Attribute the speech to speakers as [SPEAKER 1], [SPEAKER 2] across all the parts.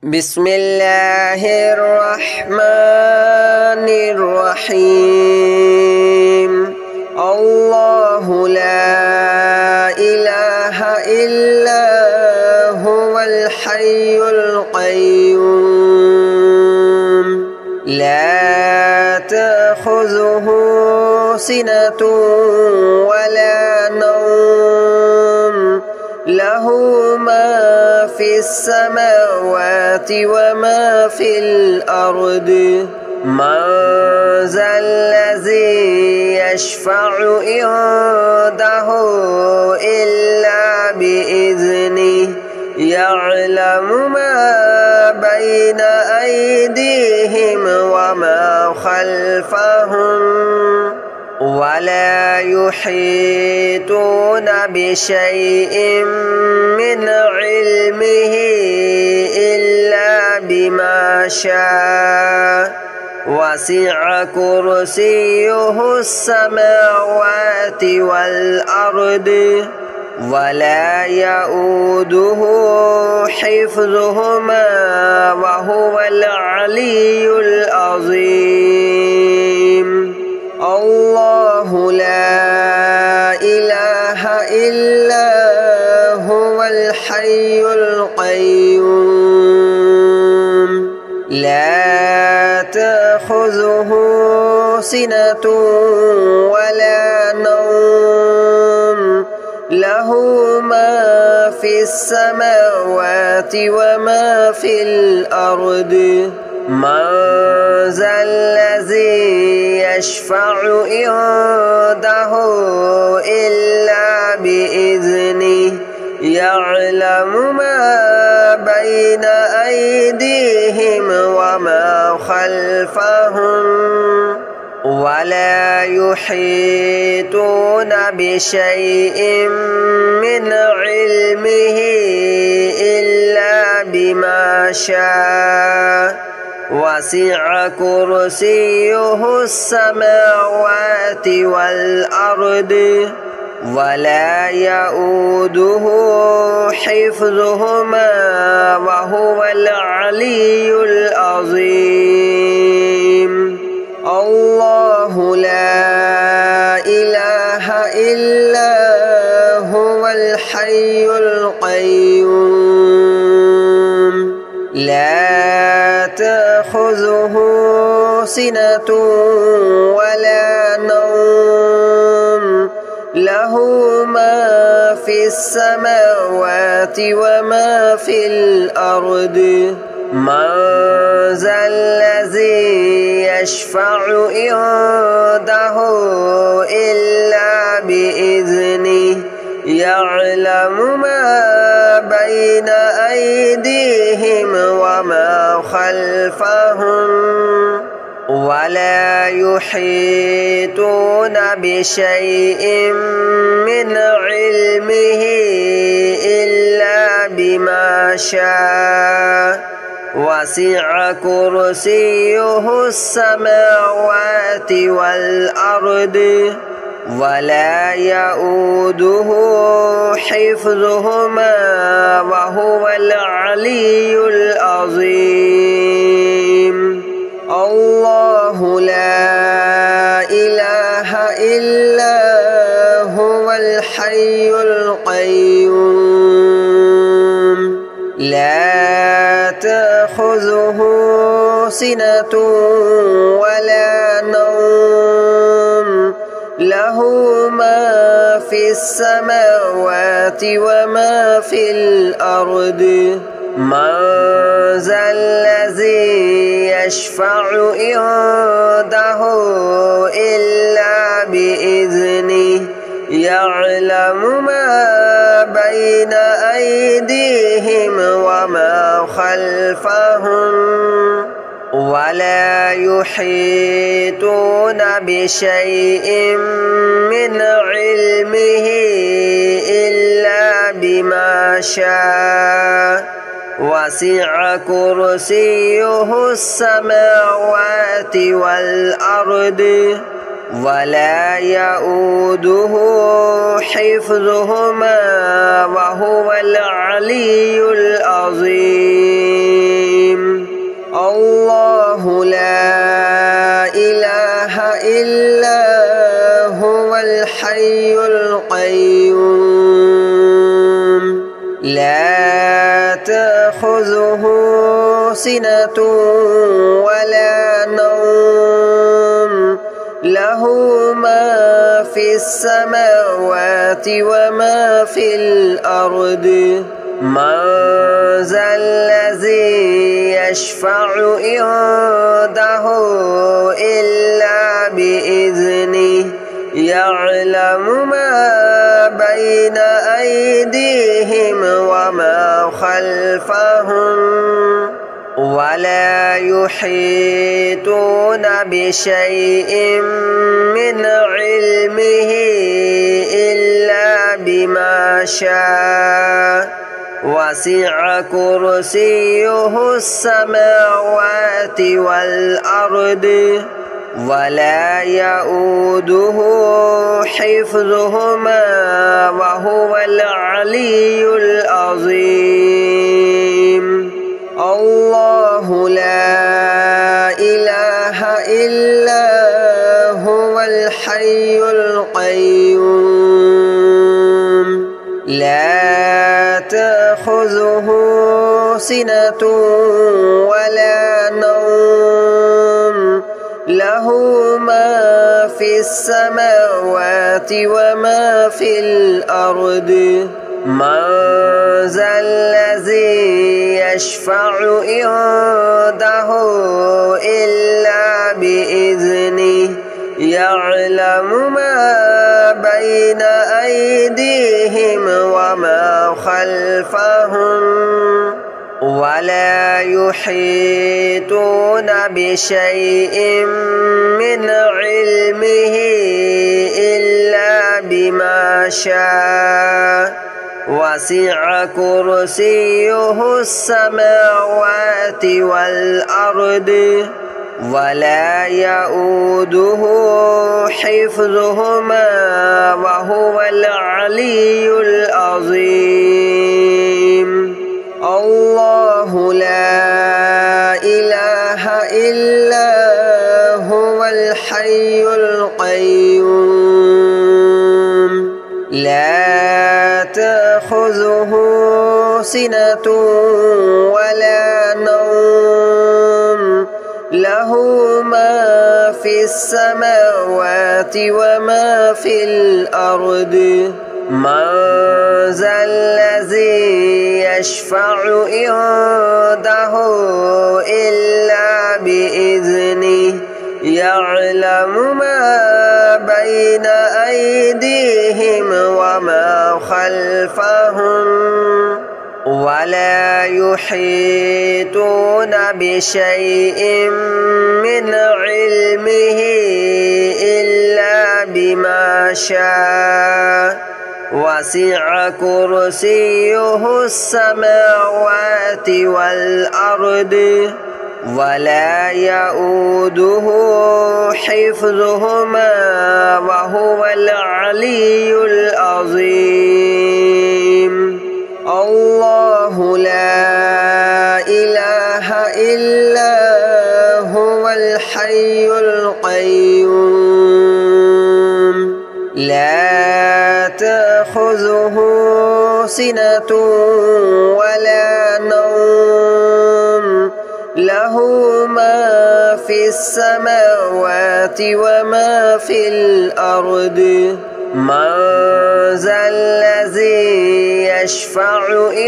[SPEAKER 1] بسم الله الرحمن الرحيم. الله لا إله إلا هو الحي القيوم لا تأخذه سنة ولا نوم له ما في السماوات وما في الأرض من ذا الذي يشفع عنده إلا بإذنه يعلم ما بين أيديهم وما خلفهم ولا يحيطون بشيء من علمه إلا بما شاء وسع كرسيه السماوات والأرض ولا يؤوده حفظهما وهو العلي العظيم. الله لا إله إلا هو الحي القيوم لا تأخذه سنة ولا نوم له ما في السماوات وما في الأرض من ذا الذي يشفع عنده إلا بإذنه يعلم ما بين أيديهم وما خلفهم ولا يحيطون بشيء من علمه إلا بما شاء وسع كرسيه السماوات والأرض ولا يؤوده حفظهما وهو العلي العظيم. الله لا إله إلا هو الحي القيوم لا تأخذه سنة ولا نوم له ما في السماوات وما في الأرض من ذا الذي يشفع عنده إلا بإذنه يعلم ما بين أيديهم وما خلفهم ولا يحيطون بشيء من علمه إلا بما شاء وسع كرسيه السماوات والأرض ولا يؤوده حفظهما وهو العلي العظيم. الله لا إله إلا هو الحي القيوم لا تأخذه سنة ولا نوم له ما في السماوات وما في الأرض من ذا الذي يشفع عنده إلا بإذنه يعلم ما بين أيديهم وما خلفهم ولا يحيطون بشيء من علمه إلا بما شاء وسع كرسيه السماوات والأرض ولا يؤوده حفظهما وهو العلي العظيم. تأخذه سنة ولا نوم له ما في السماوات وما في الأرض من ذا الذي يشفع عنده إلا بإذنه يعلم ما بين أيديهم وما خلفهم ولا يحيطون بشيء من علمه إلا بما شاء وسع كرسيه السماوات والأرض ولا يؤوده حفظهما وهو العلي العظيم الله لا إله إلا هو الحي القيوم لا تأخذه سنة ولا نوم له ما في السماوات وما في الأرض من ذا الذي يشفع عنده إلا بإذنه يعلم ما بين أيديهم وما خلفهم ولا يحيطون بشيء من علمه إلا بما شاء وسع كرسيه السماوات والأرض ولا يؤوده حفظهما وهو العلي العظيم الله لا إله إلا هو الحي القيوم لا تأخذه سنة ولا نوم له ما في السماوات وما في الأرض من ذا الذي يشفع عنده إلا بإذنه يعلم ما بين أيديهم وما خلفهم ولا يحيطون بشيء من علمه إلا بما شاء وسع كرسيه السماوات والأرض ولا يؤوده حفظهما وهو العلي العظيم الله لا إله إلا هو الحي القيوم لا تأخذه سنة ولا نوم له ما في السماوات وما في الأرض من ذا الذي يشفع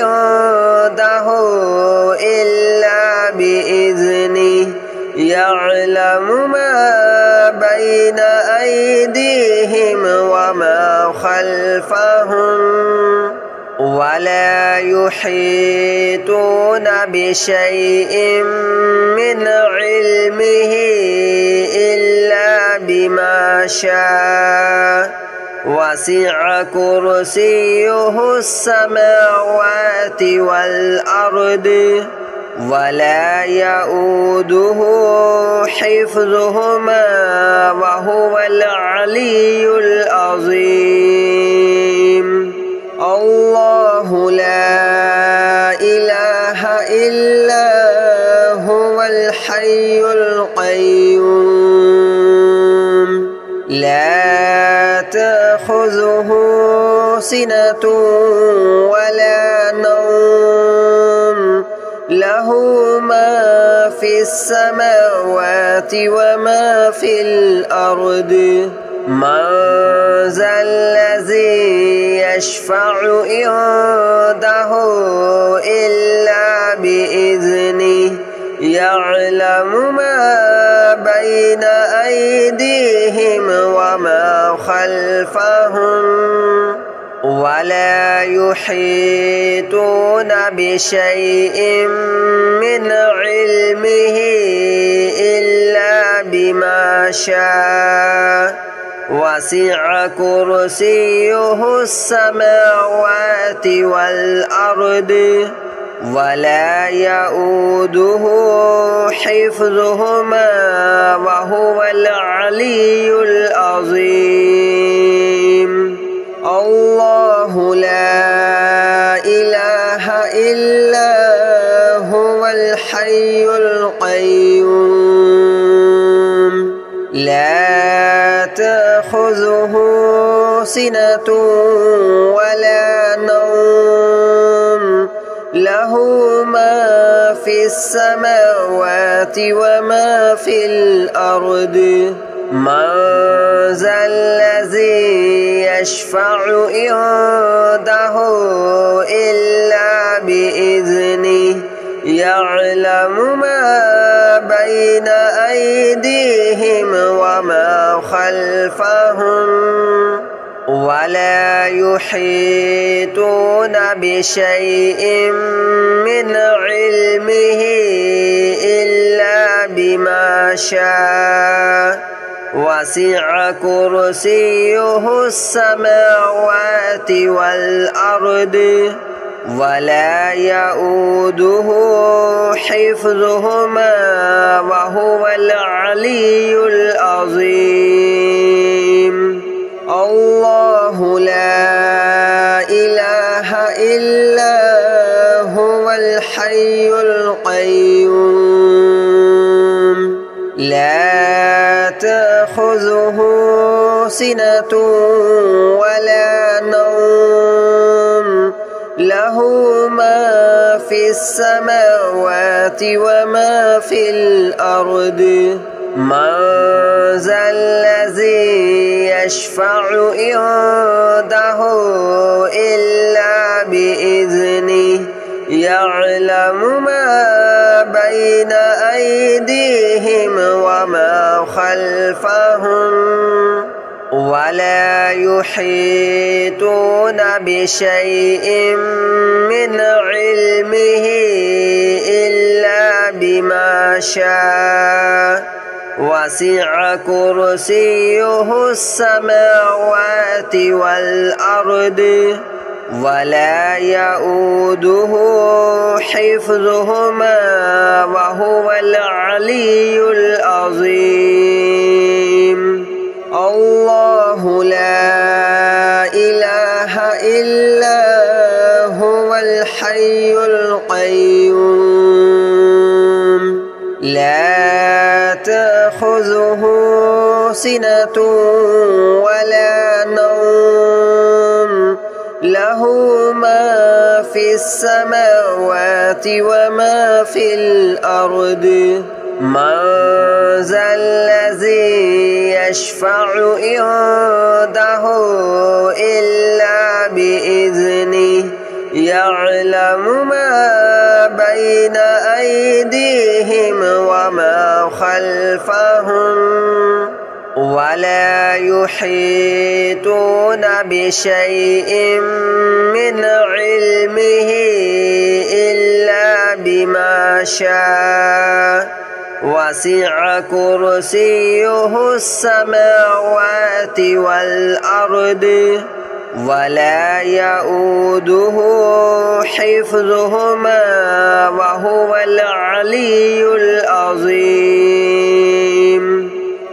[SPEAKER 1] عنده إلا بإذنه يعلم ما بين أيديهم وما خلفهم ولا يحيطون بشيء من علمه إلا بما شاء وسع كرسيه السماوات والأرض ولا يؤوده حفظهما وهو العلي العظيم الله لا إله إلا هو الحي القيوم لا تأخذه سنة ولا نوم له له ما في السماوات وما في الأرض من ذا الذي يشفع عنده إلا بإذنه يعلم ما بين أيديهم وما خلفهم ولا يحيطون بشيء من علمه إلا بما شاء وسع كرسيه السماوات والأرض ولا يؤوده حفظهما وهو العلي العظيم الله لا إله إلا هو الحي القيوم لا تأخذه سنة ولا نوم له ما في السماوات وما في الأرض من ذا الذي يشفع عنده إلا بإذنه يعلم ما بين أيديهم وما خلفهم ولا يحيطون بشيء من علمه إلا بما شاء وسع كرسيه السماوات والأرض ولا يؤوده حفظهما وهو العلي العظيم الله لا إله إلا هو الحي القيوم لا تأخذه سنة ولا نوم له ما في السماوات وما في الأرض من ذا الذي يشفع عنده إلا بإذنه يعلم ما بين أيديهم وما خلفهم ولا يحيطون بشيء من علمه إلا بما شاء وسع كرسيه السماوات والأرض ولا يؤوده حفظهما وهو العلي العظيم الله لا إله إلا هو الحي القيوم لا تأخذه سنة ولا نوم له ما في السماوات وما في الأرض من ذا الذي يشفع عنده إلا بإذنه يعلم ما بين أيديهم وما خلفهم ولا يحيطون بشيء من علمه إلا بما شاء وسع كرسيه السماوات والأرض ولا يؤوده حفظهما وهو العلي العظيم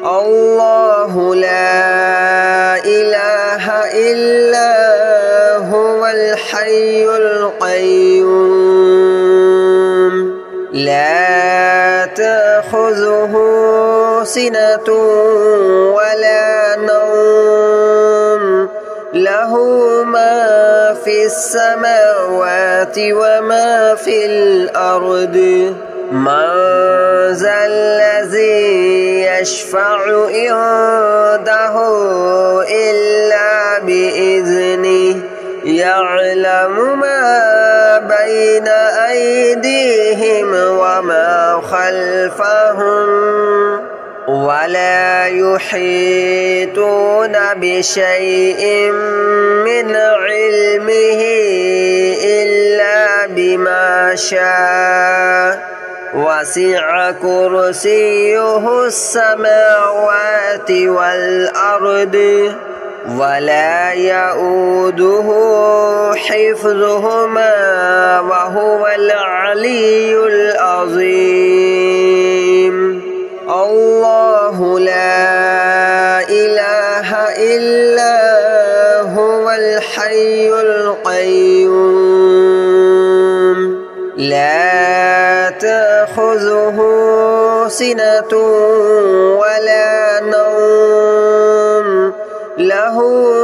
[SPEAKER 1] الله لا إله إلا هو الحي القيوم لا تأخذه سنة ولا نوم له ما في السماوات وما في الأرض من ذا الذي يشفع عنده إلا بإذنه يعلم ما بين أيديهم وما خلفهم ولا يحيطون بشيء من علمه إلا بما شاء وسع كرسيه السماوات والأرض ولا يؤوده حفظهما وهو العلي العظيم الله لا إله إلا هو الحي القيوم لا تأخذه سنة ولا نوم له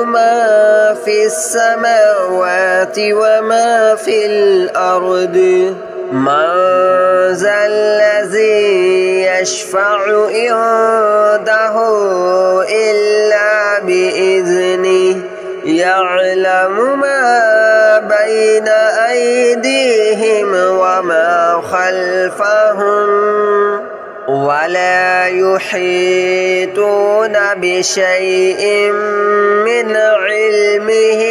[SPEAKER 1] ما في السماوات وما في الأرض من ذا الذي يشفع عنده إلا بإذنه يعلم ما بين أيديهم وما خلفهم ولا يحيطون بشيء من علمه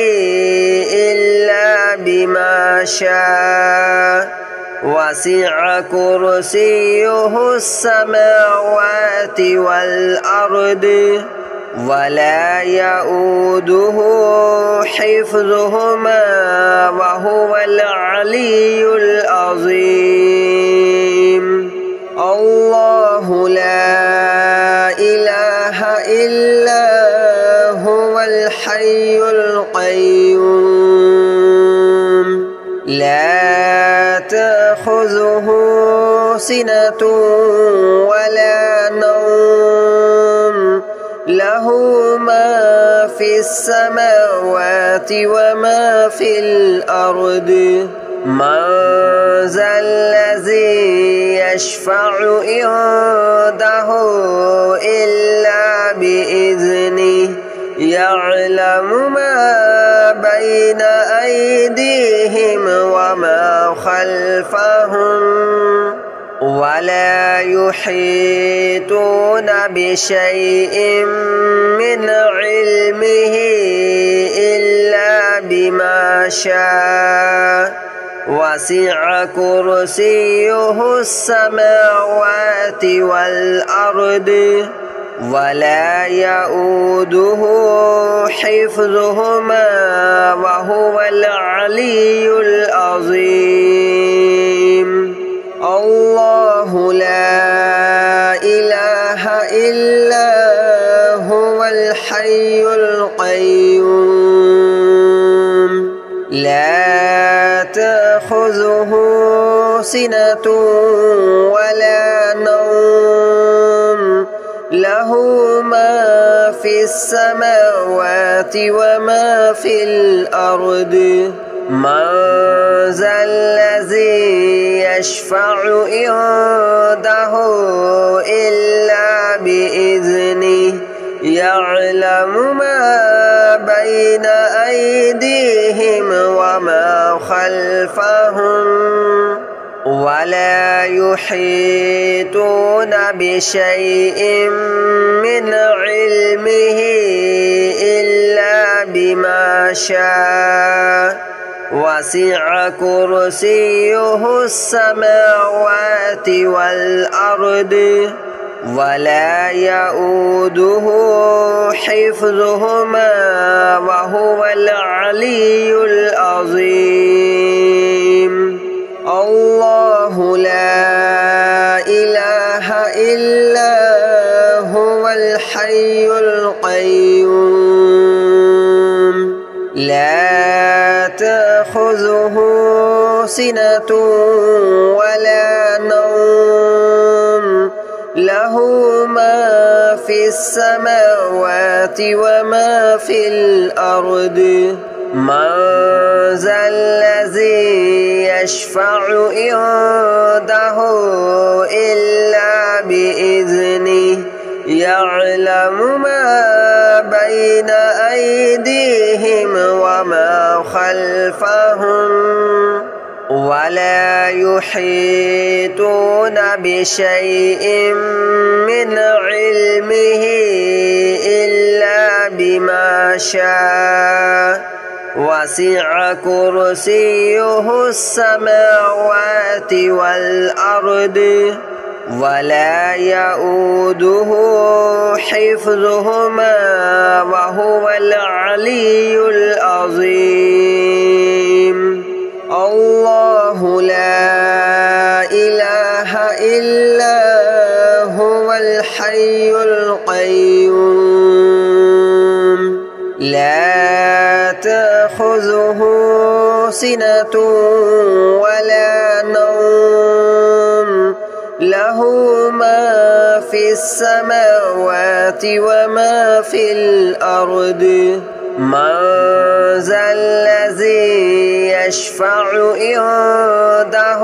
[SPEAKER 1] إلا بما شاء وسع كرسيه السماوات والأرض ولا يؤوده حفظهما وهو العلي العظيم الله لا إله إلا هو الحي القيوم لا تأخذه سنة ولا نوم له ما في السماوات وما في الأرض من ذا الذي يشفع عنده إلا بإذنه يعلم ما بين أيديهم وما خلفهم ولا يحيطون بشيء من علمه إلا بما شاء وسع كرسيه السماوات والأرض ولا يؤوده حفظهما وهو العلي العظيم الله لا إله إلا هو الحي القيوم لا تأخذه سنة ولا نوم له ما في السماوات وما في الأرض من ذا الذي يشفع عنده إلا بإذنه يعلم ما بين أيديهم وما خلفهم ولا يحيطون بشيء من علمه إلا بما شاء وسع كرسيه السماوات والأرض ولا يؤوده حفظهما وهو العلي العظيم الله لا إله إلا هو الحي القيوم لا تأخذه سنة ولا نوم له ما في السماوات وما في الأرض من ذا الذي يشفع عنده إلا بإذنه يعلم ما بين أيديهم وما خلفهم ولا يحيطون بشيء من علمه إلا بما شاء وسع كرسيه السماوات والأرض ولا يؤوده حفظهما وهو العلي العظيم الله لا إله إلا هو الحي القيوم لا تأخذه سنة ولا نوم له ما في السماوات وما في الأرض من ذا الذي يشفع عنده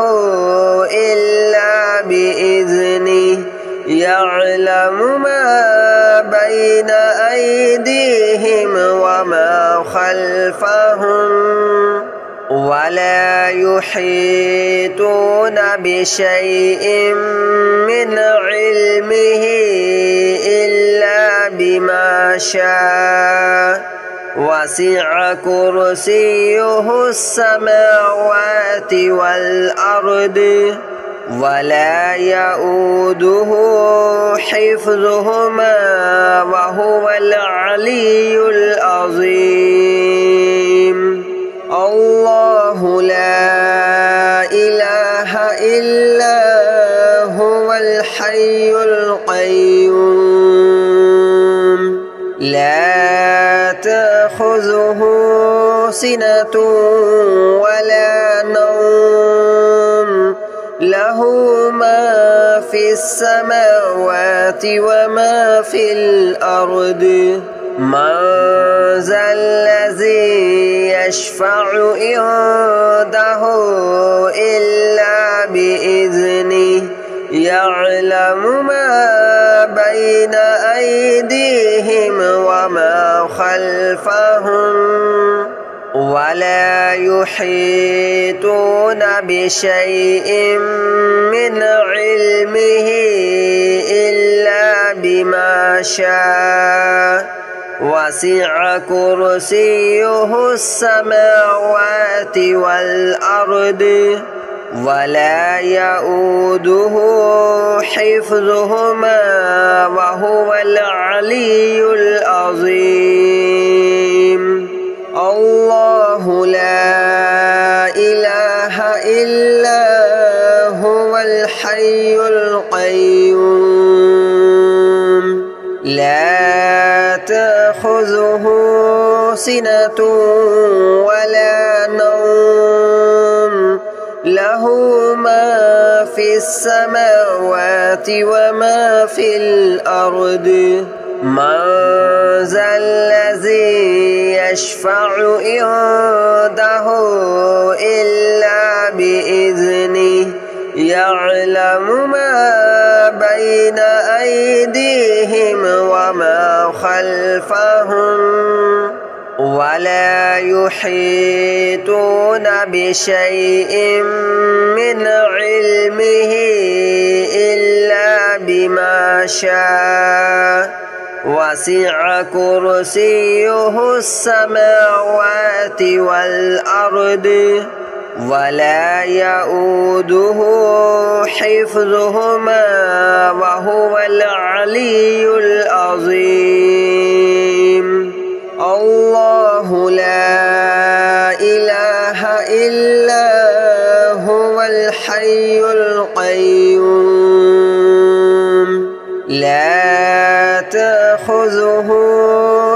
[SPEAKER 1] إلا بإذنه يعلم ما بين أيديهم وما خلفهم ولا يحيطون بشيء من علمه إلا بما شاء وسع كرسيه السماوات والأرض ولا يؤوده حفظهما وهو العلي العظيم الله لا إله إلا هو الحي القيوم لا تأخذه سنة ولا نوم له ما في السماوات وما في الأرض من ذا الذي يشفع عنده إلا بإذنه يعلم ما بين أيديهم وما خلفهم ولا يحيطون بشيء من علمه إلا بما شاء وسع كرسيه السماوات والأرض ولا يؤوده حفظهما وهو العلي العظيم الله لا إله إلا هو الحي القيوم لا تأخذه سنة ولا نوم له ما في السماوات وما في الأرض من ذا الذي يشفع عنده إلا بإذنه يعلم ما بين أيديهم وما خلفهم ولا يحيطون بشيء من علمه إلا بما شاء وسع كرسيه السماوات والأرض ولا يؤوده حفظهما وهو العلي العظيم الله لا إله إلا هو الحي القيوم لا تأخذه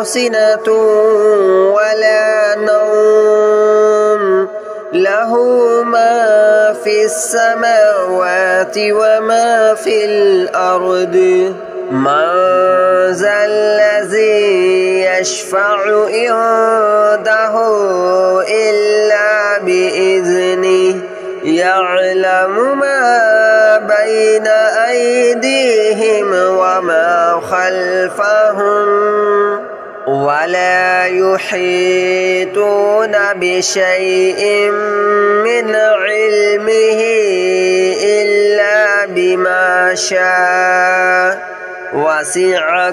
[SPEAKER 1] سنة ولا نوم له ما في السماوات وما في الأرض من ذا الذي يشفع عنده بين أيديهم وما خلفهم ولا يحيطون بشيء من علمه إلا بما شاء وسع